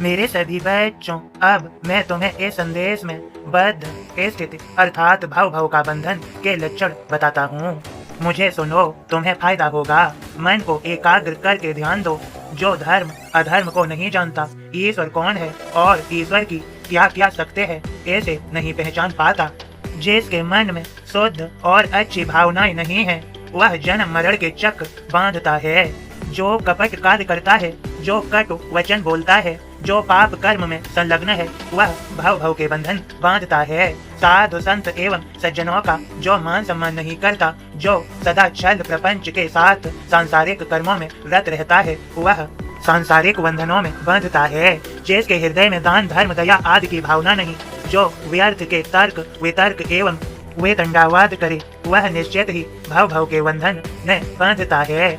मेरे सभी बच्चों, अब मैं तुम्हें इस संदेश में बद्ध स्थिति अर्थात भाव का बंधन के लक्षण बताता हूँ। मुझे सुनो, तुम्हें फायदा होगा। मन को एकाग्र करके ध्यान दो। जो धर्म अधर्म को नहीं जानता, ईश्वर कौन है और ईश्वर की क्या क्या शक्ति है, ऐसे नहीं पहचान पाता। जिसके मन में शुद्ध और अच्छी भावनाएं नहीं है, वह जन्म मरण के चक्र बांधता है। जो कपट कार्य करता है, जो कटु वचन बोलता है, जो पाप कर्म में संलग्न है, वह भाव के बंधन बांधता है। साधु संत एवं सज्जनों का जो मान सम्मान नहीं करता, जो सदा छल प्रपंच के साथ सांसारिक कर्मों में रत रहता है, वह सांसारिक बंधनों में बंधता है। जिसके हृदय में दान धर्म दया आदि की भावना नहीं, जो व्यर्थ के तर्क वितर्क एवं वेतंडावाद करे, वह निश्चित ही भाव के बंधन में बंधता है।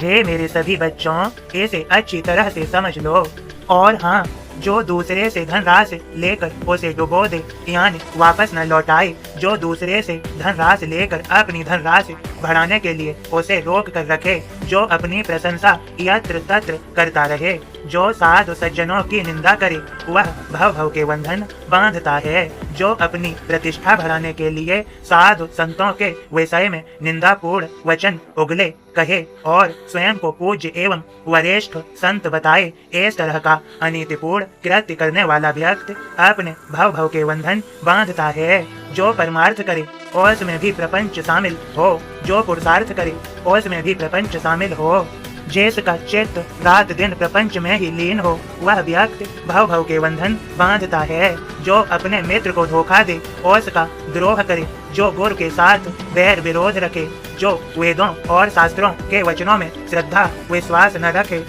हे मेरे सभी बच्चों, इसे अच्छी तरह से समझ लो। और हाँ, जो दूसरे से धनराशि लेकर उसे डुबो दे, यानी वापस न लौटाए, जो दूसरे से धनराशि लेकर अपनी धनराशि बढ़ाने के लिए उसे रोक कर रखे, जो अपनी प्रशंसा यत्र तत्र करता रहे, जो साधु सज्जनों की निंदा करे, वह भाव के बंधन बांधता है। जो अपनी प्रतिष्ठा बढ़ाने के लिए साधु संतों के विषय में निंदापूर्ण वचन उगले कहे और स्वयं को पूज्य एवं वरिष्ठ संत बताए, इस तरह का अनीतिपूर्ण कृत्य करने वाला व्यक्ति अपने भाव के बंधन बांधता है। जो परमार्थ करे उसमें भी प्रपंच शामिल हो, जो पुरुषार्थ करे उसमें भी प्रपंच शामिल हो, जिसका चित्त रात दिन प्रपंच में ही लीन हो, वह व्यक्ति भाव के बंधन बांधता है। जो अपने मित्र को धोखा दे उसका द्रोह करे, जो गुरु के साथ बैर विरोध रखे, जो वेदों और शास्त्रों के वचनों में श्रद्धा विश्वास न रखे,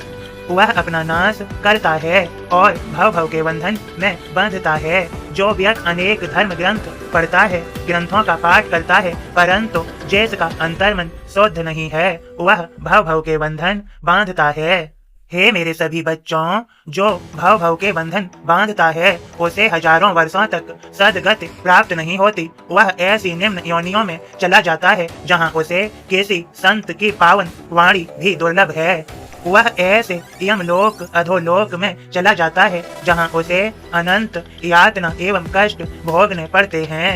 वह अपना नाश करता है और भाव के बंधन में बंधता है। जो व्यक्ति अनेक धर्म ग्रंथ पढ़ता है, ग्रंथों का पाठ करता है, परंतु जिसका अंतर्मन शुद्ध नहीं है, वह भाव के बंधन बांधता है। हे मेरे सभी बच्चों, जो भाव के बंधन बांधता है, उसे हजारों वर्षों तक सद्गति प्राप्त नहीं होती। वह ऐसी निम्न योनियों में चला जाता है जहाँ उसे किसी संत की पावन वाणी भी दुर्लभ है। वह ऐसे यमलोक अधोलोक में चला जाता है जहाँ उसे अनंत यातना एवं कष्ट भोगने पड़ते हैं।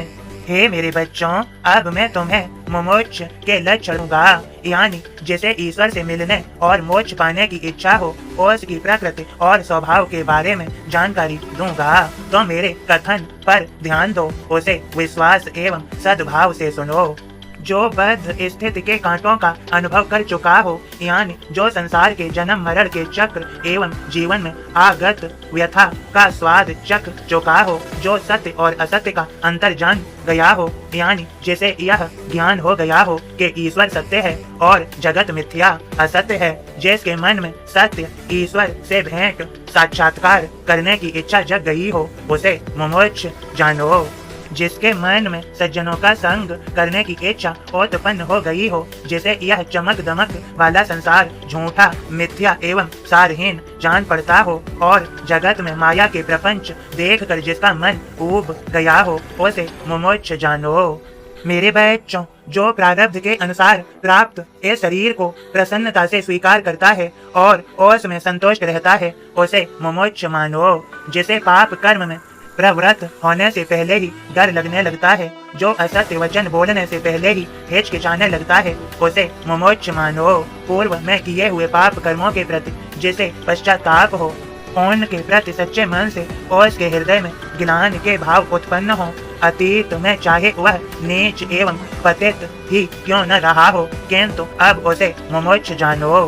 हे मेरे बच्चों, अब मैं तुम्हें मुमोक्ष के लक्षण दूंगा, यानी जिसे ईश्वर से मिलने और मोक्ष पाने की इच्छा हो, उसकी प्रकृति और स्वभाव के बारे में जानकारी दूंगा। तो मेरे कथन पर ध्यान दो, उसे विश्वास एवं सद्भाव से सुनो। जो बद्ध स्थिति के कांटों का अनुभव कर चुका हो, यानी जो संसार के जन्म मरण के चक्र एवं जीवन में आगत व्यथा का स्वाद चख चुका हो, जो सत्य और असत्य का अंतर जान गया हो, यानी जिसे यह ज्ञान हो गया हो कि ईश्वर सत्य है और जगत मिथ्या असत्य है, जिसके मन में सत्य ईश्वर से भेंट साक्षात्कार करने की इच्छा जग गई हो, उसे मुमोक्ष जानो। जिसके मन में सज्जनों का संग करने की इच्छा उत्पन्न हो गई हो, जिसे यह चमक दमक वाला संसार झूठा मिथ्या एवं सारहीन जान पड़ता हो और जगत में माया के प्रपंच देखकर जिसका मन ऊब गया हो, उसे मुमोक्ष जानो। मेरे बच्चों, जो प्रारब्ध के अनुसार प्राप्त इस शरीर को प्रसन्नता से स्वीकार करता है और उसमें संतुष्ट रहता है, उसे मुमोक्ष मानो। जिसे पाप कर्म में प्रवृत्त होने से पहले ही डर लगने लगता है, जो असत्य वचन बोलने से पहले ही हिचकिचाने लगता है, उसे मुमोक्ष मानो। पूर्व में किए हुए पाप कर्मों के प्रति जिसे पश्चाताप हो, उनके प्रति सच्चे मन से और उसके हृदय में ज्ञान के भाव उत्पन्न हो, अतीत में चाहे वह नीच एवं पतित ही क्यों न रहा हो, किंतु अब उसे मुमोक्ष जानो।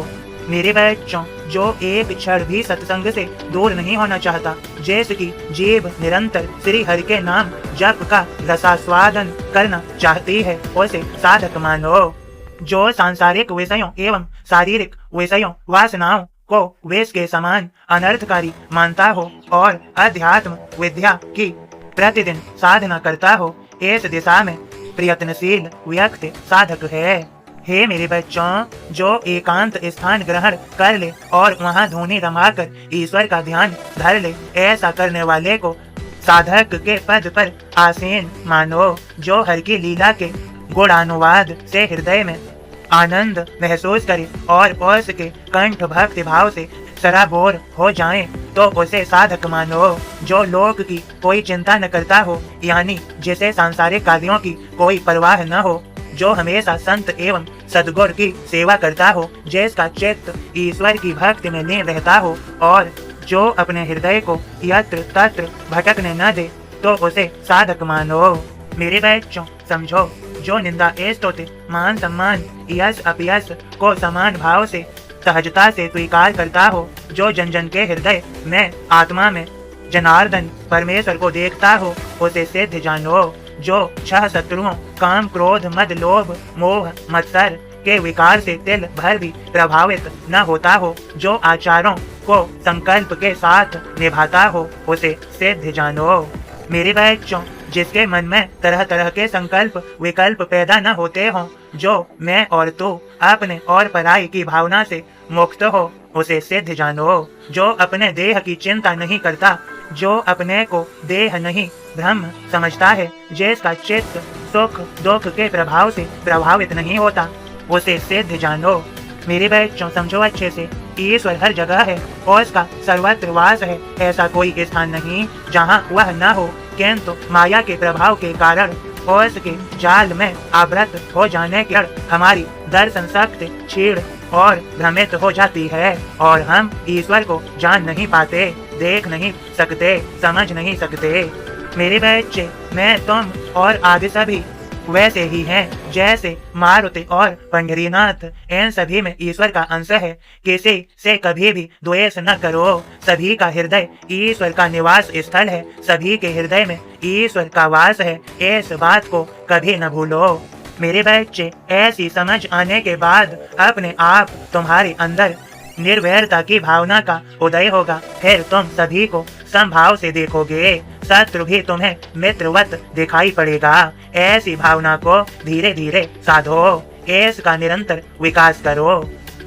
मेरे बच्चों, जो एक क्षण भी सत्संग से दूर नहीं होना चाहता, जिसकी जीभ निरंतर श्री हरि के नाम जप का रसास्वादन करना चाहती है, उसे साधक मानो। जो सांसारिक विषयों एवं शारीरिक विषयों वासनाओं को विष के समान अनर्थकारी मानता हो और अध्यात्म विद्या की प्रतिदिन साधना करता हो, इस दिशा में प्रयत्नशील व्यक्ति साधक है। हे मेरे बच्चों, जो एकांत स्थान ग्रहण कर ले और वहाँ धुनी रमाकर ईश्वर का ध्यान धर ले, ऐसा करने वाले को साधक के पद पर आसीन मानो। जो हर की लीला के गुणानुवाद से हृदय में आनंद महसूस करे और उसके कंठ भक्ति भाव से सराबोर हो जाएं तो उसे साधक मानो। जो लोक की कोई चिंता न करता हो, यानी जिसे सांसारिक कार्यों की कोई परवाह न हो, जो हमेशा संत एवं सद्गुरु की सेवा करता हो, जिसका चित्त ईश्वर की भक्ति में लीन रहता हो और जो अपने हृदय को यत्र तत्र भटकने न दे, तो उसे साधक मानो। मेरे बच्चों, समझो, जो निंदा स्तुति मान सम्मान यश अपयश को समान भाव से सहजता से स्वीकार करता हो, जो जन जन के हृदय में आत्मा में जनार्दन परमेश्वर को देखता हो, उसे सिद्ध जानो। जो 6 शत्रुओं काम क्रोध मद लोभ मोह मत्सर के विकार से तिल भर भी प्रभावित न होता हो, जो आचारों को संकल्प के साथ निभाता हो, उसे सिद्ध जानो। मेरे बच्चों, जिसके मन में तरह तरह के संकल्प विकल्प पैदा न होते हों, जो मैं और तू अपने और पराई की भावना से मुक्त हो, उसे सिद्ध जानो। जो अपने देह की चिंता नहीं करता, जो अपने को देह नहीं ब्रह्म समझता है, जिसका चित्त सुख दुख के प्रभाव से प्रभावित नहीं होता, उसे सिद्ध जानो। मेरे बच्चों, समझो अच्छे से, ईश्वर हर जगह है और उसका सर्वत्र वास है। ऐसा कोई स्थान नहीं जहाँ वह न हो, किंतु माया के प्रभाव के कारण और उसके जाल में आवृत हो जाने के कारण हमारी दर्शन शक्ति क्षीण और भ्रमित हो जाती है और हम ईश्वर को जान नहीं पाते, देख नहीं सकते, समझ नहीं सकते। मेरे बच्चे, मैं तुम और आदि सभी वैसे ही हैं जैसे मारुति और पंढरीनाथ, इन सभी में ईश्वर का अंश है। किसी से कभी भी द्वेष न करो। सभी का हृदय ईश्वर का निवास स्थल है, सभी के हृदय में ईश्वर का वास है, इस बात को कभी न भूलो। मेरे बच्चे, ऐसी समझ आने के बाद अपने आप तुम्हारे अंदर निर्वैरता की भावना का उदय होगा। फिर तुम सभी को समभाव से देखोगे, शत्रु भी तुम्हें मित्रवत दिखाई पड़ेगा। ऐसी भावना को धीरे धीरे साधो, इसका निरंतर विकास करो।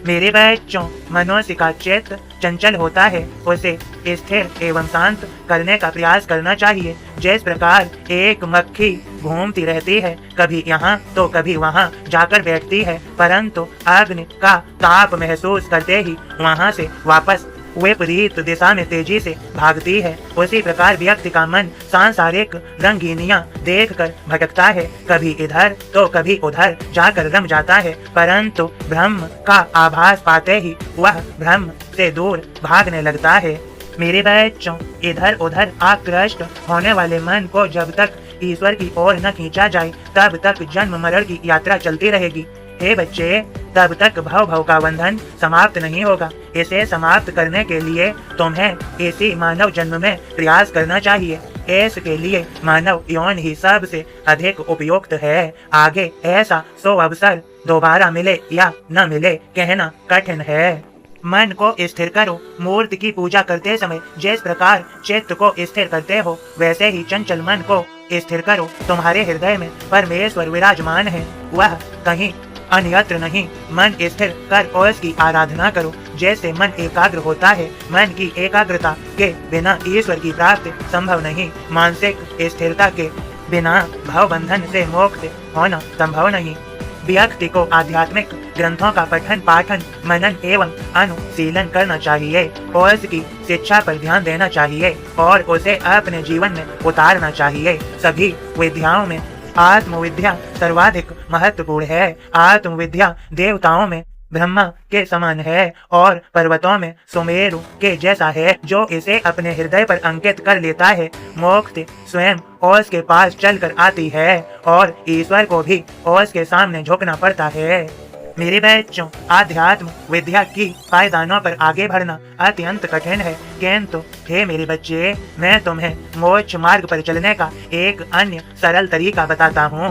मेरे बच्चों, मनुष्य का चित्त चंचल होता है, उसे स्थिर एवं शांत करने का प्रयास करना चाहिए। जिस प्रकार एक मक्खी घूमती रहती है, कभी यहाँ तो कभी वहाँ जाकर बैठती है, परंतु अग्नि का ताप महसूस करते ही वहाँ से वापस विपरीत दिशा में तेजी से भागती है, उसी प्रकार व्यक्ति का मन सांसारिक रंगीनियां देखकर भटकता है, कभी इधर तो कभी उधर जाकर रम जाता है, परंतु ब्रह्म का आभास पाते ही वह ब्रह्म से दूर भागने लगता है। मेरे बच्चों, इधर उधर आकृष्ट होने वाले मन को जब तक ईश्वर की ओर न खींचा जाए, तब तक जन्म मरण की यात्रा चलती रहेगी। हे बच्चे, तब तक भव का बंधन समाप्त नहीं होगा। इसे समाप्त करने के लिए तुम्हें इसी मानव जन्म में प्रयास करना चाहिए। इसके लिए मानव यौन ही सबसे अधिक उपयुक्त है। आगे ऐसा सो अवसर दोबारा मिले या न मिले, कहना कठिन है। मन को स्थिर करो। मूर्ति की पूजा करते समय जिस प्रकार चित्त को स्थिर करते हो, वैसे ही चंचल मन को स्थिर करो। तुम्हारे हृदय में परमेश्वर विराजमान है, वह कहीं अन्यत्र नहीं। मन स्थिर कर और इसकी आराधना करो। जैसे मन एकाग्र होता है, मन की एकाग्रता के बिना ईश्वर की प्राप्ति संभव नहीं। मानसिक स्थिरता के बिना भव बंधन से मोक्ष होना संभव नहीं। व्यक्ति को आध्यात्मिक ग्रंथों का पठन पाठन मनन एवं अनुशीलन करना चाहिए और इसकी शिक्षा पर ध्यान देना चाहिए और उसे अपने जीवन में उतारना चाहिए। सभी विद्याओं में आत्मविद्या सर्वाधिक महत्वपूर्ण है। आत्मविद्या देवताओं में ब्रह्मा के समान है और पर्वतों में सुमेरु के जैसा है। जो इसे अपने हृदय पर अंकित कर लेता है, मोक्ष स्वयं और उसके पास चलकर आती है और ईश्वर को भी और उसके सामने झुकना पड़ता है। मेरे बच्चों, आध्यात्म विद्या की पायदानों पर आगे बढ़ना अत्यंत कठिन है, किंतु हे मेरे बच्चे, मैं तुम्हें मोक्ष मार्ग पर चलने का एक अन्य सरल तरीका बताता हूँ।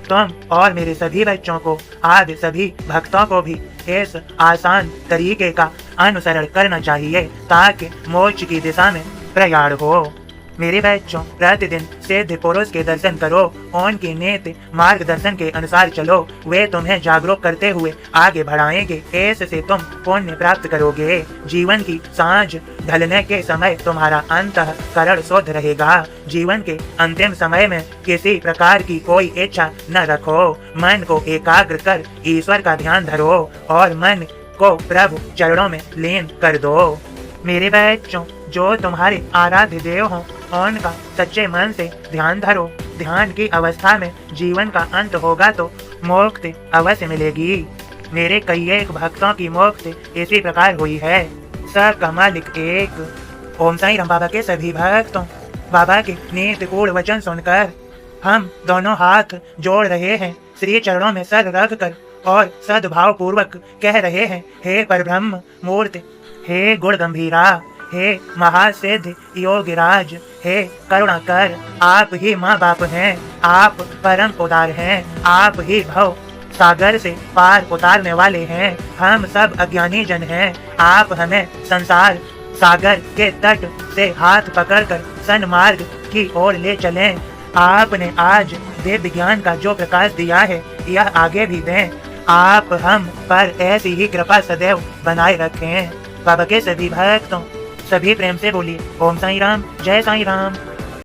तुम और मेरे सभी बच्चों को, आदि सभी भक्तों को भी इस आसान तरीके का अनुसरण करना चाहिए ताकि मोक्ष की दिशा में प्रयाण हो। मेरे बच्चों, प्रतिदिन सिद्ध पुरुष के दर्शन करो, उनके नीति मार्गदर्शन के अनुसार चलो। वे तुम्हें जागरूक करते हुए आगे बढ़ाएंगे। इससे तुम पुण्य प्राप्त करोगे। जीवन की सांझ ढलने के समय तुम्हारा अंतःकरण शुद्ध रहेगा। जीवन के अंतिम समय में किसी प्रकार की कोई इच्छा न रखो। मन को एकाग्र कर ईश्वर का ध्यान धरो और मन को प्रभु चरणों में लीन कर दो। मेरे बच्चों, जो तुम्हारे आराध्य देव हों उनका सच्चे मन से ध्यान धरो। ध्यान की अवस्था में जीवन का अंत होगा तो मोक्ष अवश्य मिलेगी। मेरे कई एक भक्तों की मोक्ष इसी प्रकार हुई है। सबका मालिक एक। ओम साईं राम बाबा के सभी भक्तों, बाबा के नीतिपूर्ण वचन सुनकर हम दोनों हाथ जोड़ रहे हैं, श्री चरणों में सर रख कर और सद्भाव पूर्वक कह रहे हैं, हे परब्रह्म मूर्ति, हे गुण गंभीरा, हे महासिद्ध योगिराज, हे करुणाकर, आप ही माँ बाप हैं, आप परम उदार हैं, आप ही भव सागर से पार उतारने वाले हैं। हम सब अज्ञानी जन हैं, आप हमें संसार सागर के तट से हाथ पकड़कर सन्मार्ग की ओर ले चलें। आपने आज दिव्य ज्ञान का जो प्रकाश दिया है, यह आगे भी दें। आप हम पर ऐसी ही कृपा सदैव बनाए रखें। बाबा के सभी भक्तों, सभी प्रेम से बोलिए ओम साईं राम, जय साईं राम।